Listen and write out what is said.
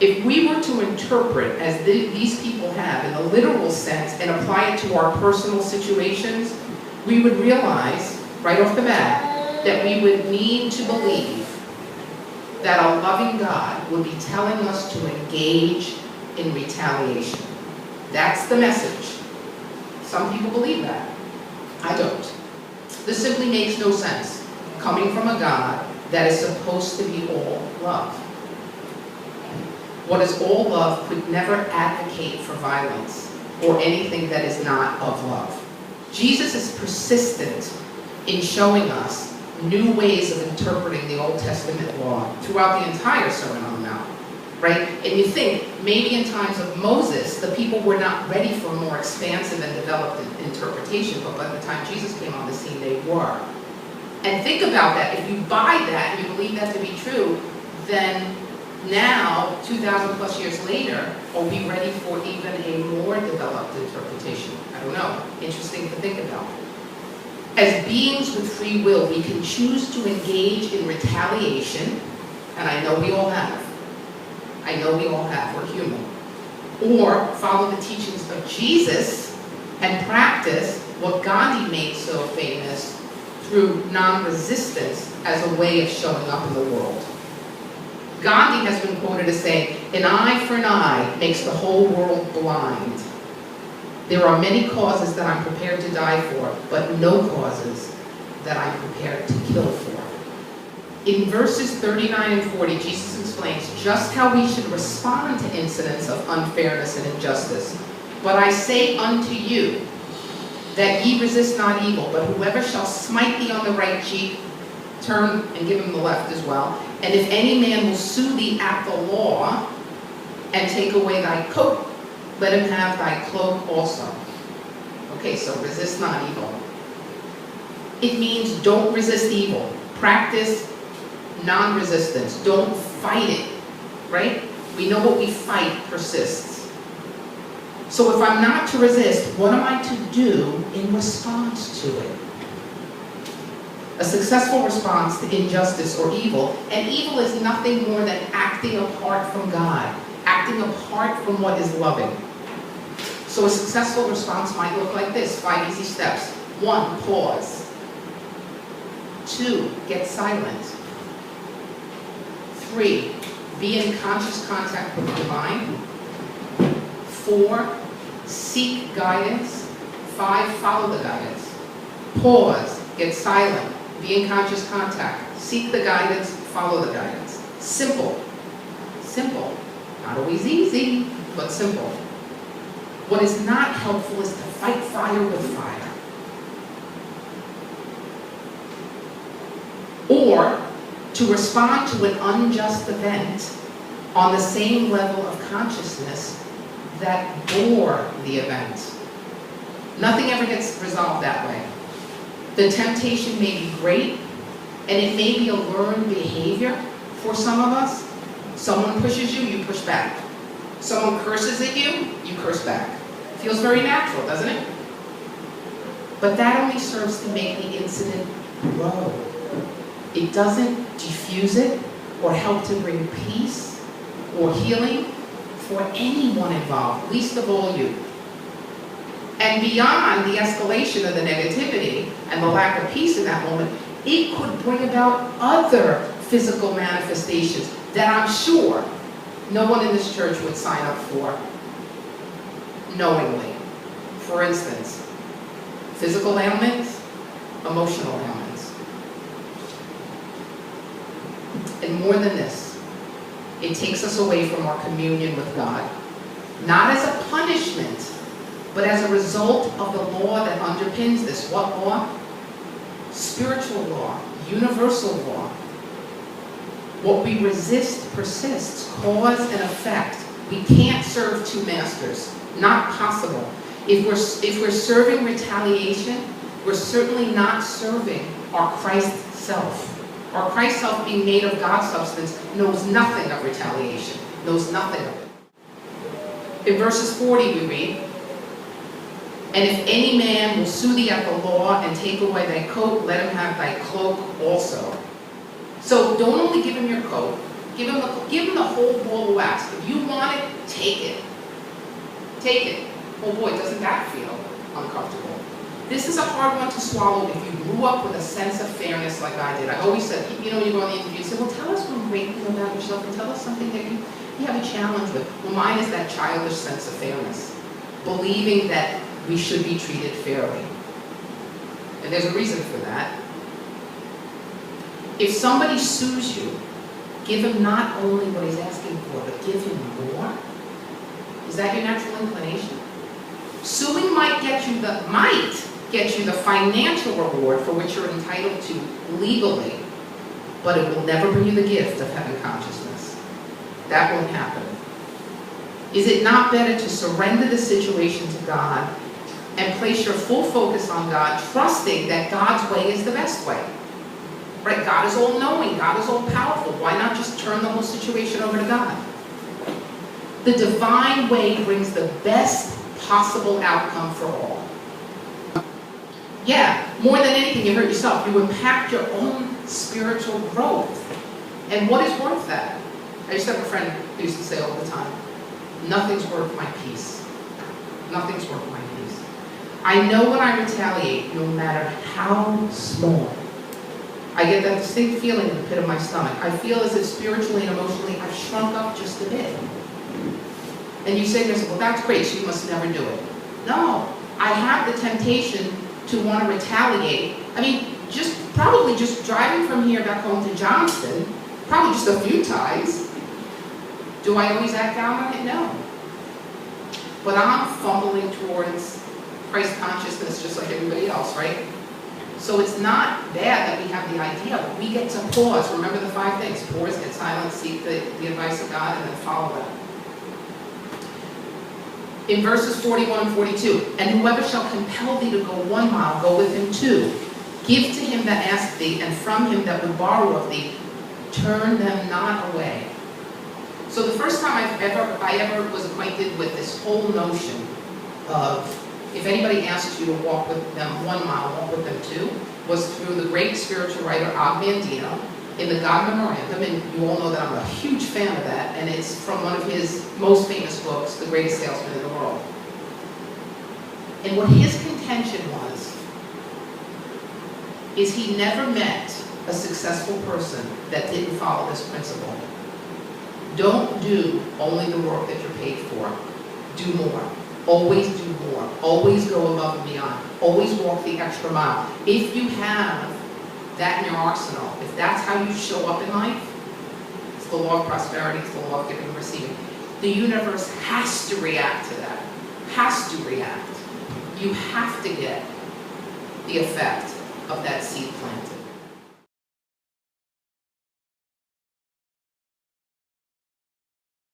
If we were to interpret, as these people have, in a literal sense, and apply it to our personal situations, we would realize, right off the bat, that we would need to believe that a loving God would be telling us to engage in retaliation. That's the message. Some people believe that. I don't. This simply makes no sense, coming from a God that is supposed to be all love. What is all love could never advocate for violence or anything that is not of love. Jesus is persistent in showing us new ways of interpreting the Old Testament law throughout the entire Sermon on the Mount, right? And you think, maybe in times of Moses, the people were not ready for a more expansive and developed interpretation, but by the time Jesus came on the scene, they were. And think about that. If you buy that and you believe that to be true, then now, 2,000 plus years later, are we ready for even a more developed interpretation? I don't know. Interesting to think about. As beings with free will, we can choose to engage in retaliation, and I know we all have. I know we all have. We're human. Or follow the teachings of Jesus and practice what Gandhi made so famous through non-resistance as a way of showing up in the world. Gandhi has been quoted as saying, "An eye for an eye makes the whole world blind. There are many causes that I'm prepared to die for, but no causes that I'm prepared to kill for." In verses 39 and 40, Jesus explains just how we should respond to incidents of unfairness and injustice. "But I say unto you, that ye resist not evil, but whoever shall smite thee on the right cheek, turn and give him the left as well. And if any man will sue thee at the law, and take away thy coat, let him have thy cloak also." Okay, so resist not evil. It means don't resist evil. Practice non-resistance. Don't fight it, right? We know what we fight persists. So if I'm not to resist, what am I to do in response to it? A successful response to injustice or evil, and evil is nothing more than acting apart from God, acting apart from what is loving. So a successful response might look like this: 5 easy steps. 1, pause. 2, get silent. 3, be in conscious contact with your mind. 4, seek guidance. 5, follow the guidance. Pause, get silent, be in conscious contact, seek the guidance, follow the guidance. Simple. Simple. Not always easy, but simple. What is not helpful is to fight fire with fire. Or to respond to an unjust event on the same level of consciousness that bore the event. Nothing ever gets resolved that way. The temptation may be great, and it may be a learned behavior for some of us. Someone pushes you, you push back. Someone curses at you, you curse back. Feels very natural, doesn't it? But that only serves to make the incident grow. It doesn't diffuse it or help to bring peace or healing for anyone involved, least of all you. And beyond the escalation of the negativity and the lack of peace in that moment, it could bring about other physical manifestations that I'm sure no one in this church would sign up for knowingly. For instance, physical ailments, emotional ailments. And more than this, it takes us away from our communion with God, not as a punishment, but as a result of the law that underpins this. What law? Spiritual law, universal law. What we resist persists, cause and effect. We can't serve two masters, not possible. If we're serving retaliation, we're certainly not serving our Christ self. Our Christ self, being made of God's substance, knows nothing of retaliation, knows nothing of it. In verses 40 we read, "And if any man will sue thee at the law and take away thy coat, let him have thy cloak also." So don't only give him your coat, Give him the whole ball of wax. If you want it, take it. Take it. Oh boy, doesn't that feel uncomfortable? This is a hard one to swallow if you grew up with a sense of fairness like I did. I always said, you know, when you go on the interview, you say, well, tell us one great thing about yourself and tell us something that you have a challenge with. Well, mine is that childish sense of fairness. Believing that we should be treated fairly. And there's a reason for that. If somebody sues you, give him not only what he's asking for, but give him more. Is that your natural inclination? Suing might get you the financial reward for which you're entitled to legally, but it will never bring you the gift of heaven consciousness. That won't happen. Is it not better to surrender the situation to God and place your full focus on God, trusting that God's way is the best way? Right? God is all-knowing. God is all-powerful. Why not just turn the whole situation over to God? The divine way brings the best possible outcome for all. Yeah, more than anything, you hurt yourself. You impact your own spiritual growth. And what is worth that? I used to have a friend who used to say all the time, nothing's worth my peace. Nothing's worth my peace. I know when I retaliate, no matter how small, I get that distinct feeling in the pit of my stomach. I feel as if spiritually and emotionally I've shrunk up just a bit. And you say to yourself, well, that's great, so you must never do it. No, I have the temptation to want to retaliate. I mean, probably just driving from here back home to Johnston, probably just a few times. Do I always act out on it? No. But I'm fumbling towards Christ consciousness just like everybody else, right? So it's not bad that we have the idea, but we get to pause. Remember the 5 things. Pause, get silent, seek the advice of God, and then follow it. In verses 41 and 42, and whoever shall compel thee to go 1 mile, go with him 2. Give to him that asked thee, and from him that would borrow of thee, turn them not away. So the first time I ever was acquainted with this whole notion of, if anybody asked you to walk with them 1 mile, walk with them 2, was through the great spiritual writer Og Mandino in the God Memorandum, and you all know that I'm a huge fan of that, and it's from one of his most famous books, The Greatest Salesman in the World. And what his contention was, is he never met a successful person that didn't follow this principle. Don't do only the work that you're paid for. Do more. Always do more. Always go above and beyond. Always walk the extra mile. If you have that in your arsenal, if that's how you show up in life, it's the law of prosperity, it's the law of giving and receiving. The universe has to react to that. Has to react. You have to get the effect of that